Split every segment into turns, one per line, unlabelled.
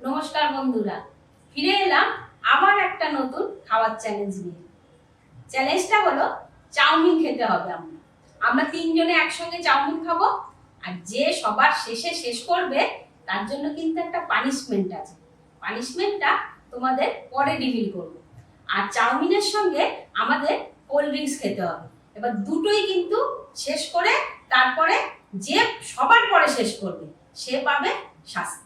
নমস্কার বন্ধুরা, ফিরে এলাম আবার একটা নতুন খাবার চ্যালেঞ্জ নিয়ে। চ্যালেঞ্জটা হলো চাউমিন খেতে হবে। আমরা তিনজনে একসঙ্গে চাউমিন খাবো, আর যে সবার শেষে শেষ করবে তার জন্য কিন্তু একটা পানিশমেন্ট আছে। পানিশমেন্টটা তোমাদের পরে রিভিল করবো। আর চাউমিনের সঙ্গে আমাদের কোল্ড ড্রিঙ্কস খেতে হবে। এবার দুটোই কিন্তু শেষ করে তারপরে যে সবার পরে শেষ করবে সে পাবে শাস্তি।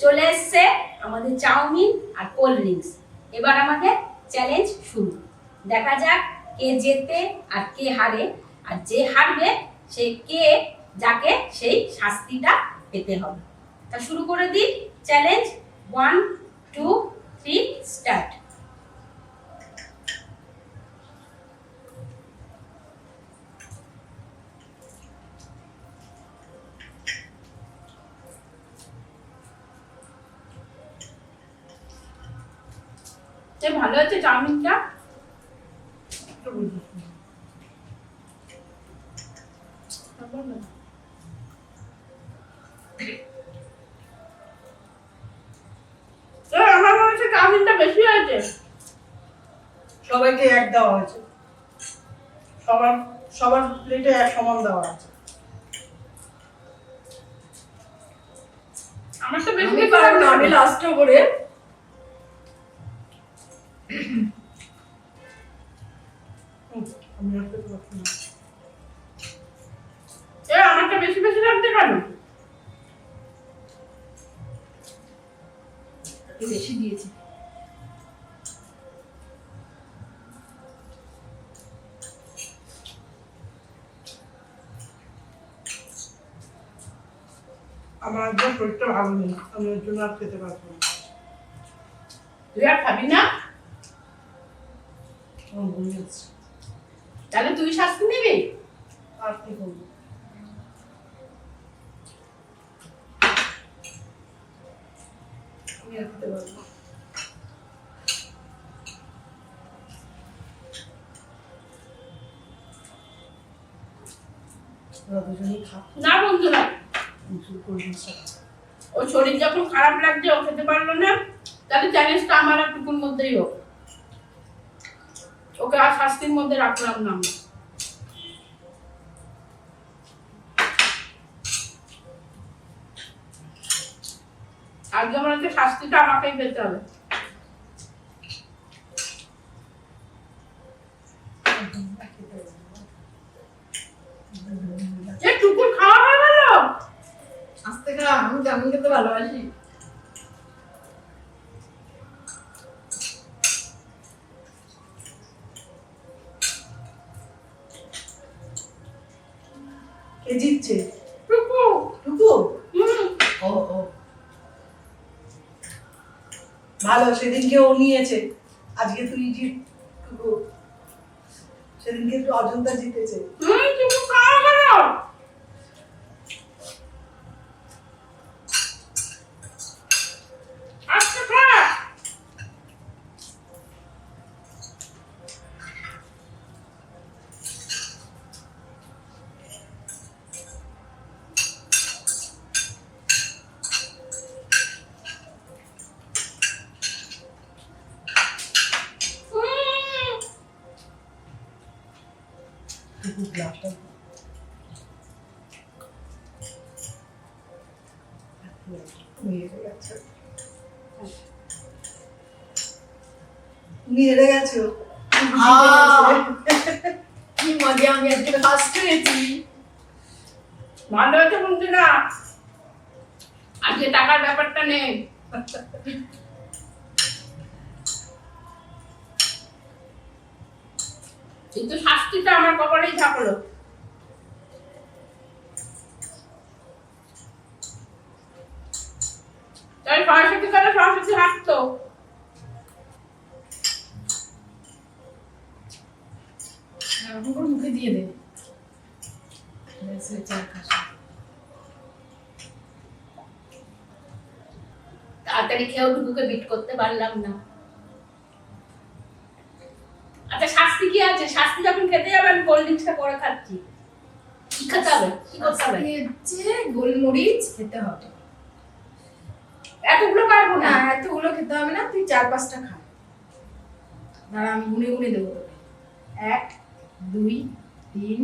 চলে এসছে আমাদের চাউমিন আর কোল্ড ড্রিঙ্কস। এবার আমাদের চ্যালেঞ্জ শুরু। দেখা যাক কে জেতে আর কে হারে, আর যে হারবে সে কে যাকে সেই শাস্তিটা পেতে হবে। তা শুরু করে দিই চ্যালেঞ্জ। 1 2 3 স্টার্ট। ভালো আছে চাউমিনটা। আমার মনে হচ্ছে চাউমিনটা বেশি হয়েছে।
সবাইকে এক দেওয়া হয়েছে, সবার প্লেটে এক সমান দেওয়া আছে।
আমার তো বেশি
পারবো না, আমি লাস্ট করে আমি আর খেতে পারছি না।
আমারটা বেশি বেশি লাগতে কেন? বেশি দিয়েছি।
আমার একদম শরীরটা ভালো নেই, আমি ওর জন্য আর খেতে পারবো না।
তুই আর খাবি না?
আমার বমি হচ্ছে।
তাহলে তুই শাস্তি নিবি?
আর কি করবো? আমি আর খেতে পারবো না। দুজনেই খাবো
না বন্ধুরা,
না।
ওর শরীর যখন খারাপ লাগছে ও খেতে পারলো না, তাহলে চ্যালেঞ্জটা আমার আর টুকুর মধ্যেই হোক। ওকে আর শাস্তির মধ্যে রাখলাম না। আজকে আমার হচ্ছে শাস্তিটা আমাকেই পেতে হবে। টুকুর খাওয়া হয়ে গেল।
আস্তে খা, আমি চাউমিন খেতে ভালোবাসি। কে জিতছে?
টুকু।
টুকু? ও ও ভালো, সেদিনকে ও নিয়েছে, আজকে তুই জিত। টুকু সেদিনকে একটু অজন্তা জিতেছে।
টুকু খাওয়া গেল। আচ্ছা খা।
টুকু গ্লাসটা তুমি হেরে গেছো।
কি মজা, আমি আজকে ফার্স্ট হয়েছি।
ভালো হয়েছে বন্ধুরা, আজকে টাকার ব্যাপারটা নেই। কিন্তু শাস্তিটা আমার কপালেই থাকলো। তাই সরস্বতী কালে সরস্বতী হাসতো।
এখন করে মুখে দিয়ে দে।
তাড়াতাড়ি খেয়েও টুকুকে বিট করতে পারলাম না। আচ্ছা শাস্তি কি আছে? শাস্তি যখন খেতে যাবে আমি কোল্ড ড্রিঙ্কসটা পরে খাচ্ছি। কি খেতে হবে? কি করতে হবে?
গোলমরিচ খেতে হবে।
এতগুলো পারবো
না এতগুলো খেতে হবে না, তুই 4-5টা খা। দাঁড়া আমি গুনে গুনে দেবো তোকে। 1 2 3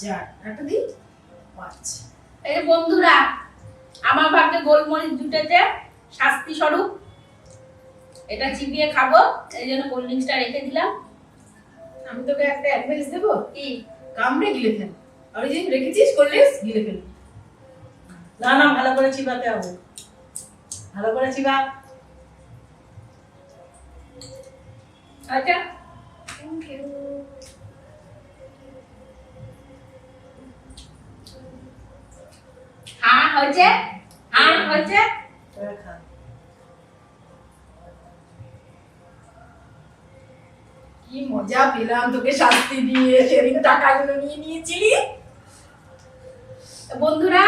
4, একটা দিই 5।
এই যে বন্ধুরা, আমার ভাগ্যে গোলমরিচ জুটেছে শাস্তি স্বরূপ, এটা চিবিয়ে খাবো, এই জন্য কোল্ড ড্রিঙ্কসটা রেখে দিলাম।
আমি তোকে একটা অ্যাডভাইস দেবো,
কি?
কামড়ে গিলে ফেল। আর ওই যে রেখেছিস করলিস, গিলে ফেল।
না না, ভালো করে চিবাতে হবে, ভালো করে চিবা।
আচ্ছা,
থ্যাংক ইউ।
হ্যাঁ হয়েছে, হ্যাঁ হয়েছে।
এবার খা।
কি মজা পেলাম তোকে শাস্তি দিয়ে, সেদিন টাকাগুলো নিয়ে নিয়েছিলি।
বন্ধুরা,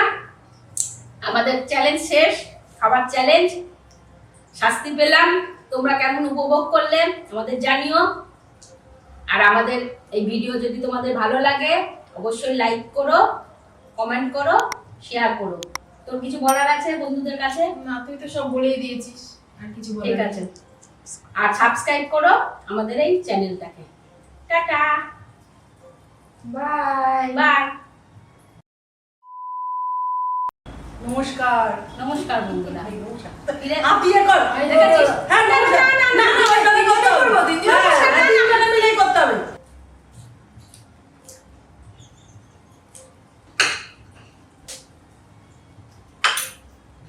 আমাদের চ্যালেঞ্জ শেষ, খাবার চ্যালেঞ্জ, শাস্তি পেলাম। তোমরা কেমন উপভোগ করলে আমাদের জানিও। আর আমাদের এই ভিডিও যদি তোমাদের ভালো লাগে অবশ্যই লাইক করো, কমেন্ট করো, শেয়ার করো। তোর কিছু বলার আছে বন্ধুদের কাছে?
না, তুই তো সব বলেই দিয়েছিস, আর কিছু বলার
ঠিক আছে। আর সাবস্ক্রাইব করো আমাদের এই চ্যানেলটাকে। Tata,
bye.
বাই।
নমস্কার।
নমস্কার বন্ধুরা।
হাত দিয়ে কর।
এই
দেখেছিস?
হ্যাঁ,
না, না,
নমস্কার।
না,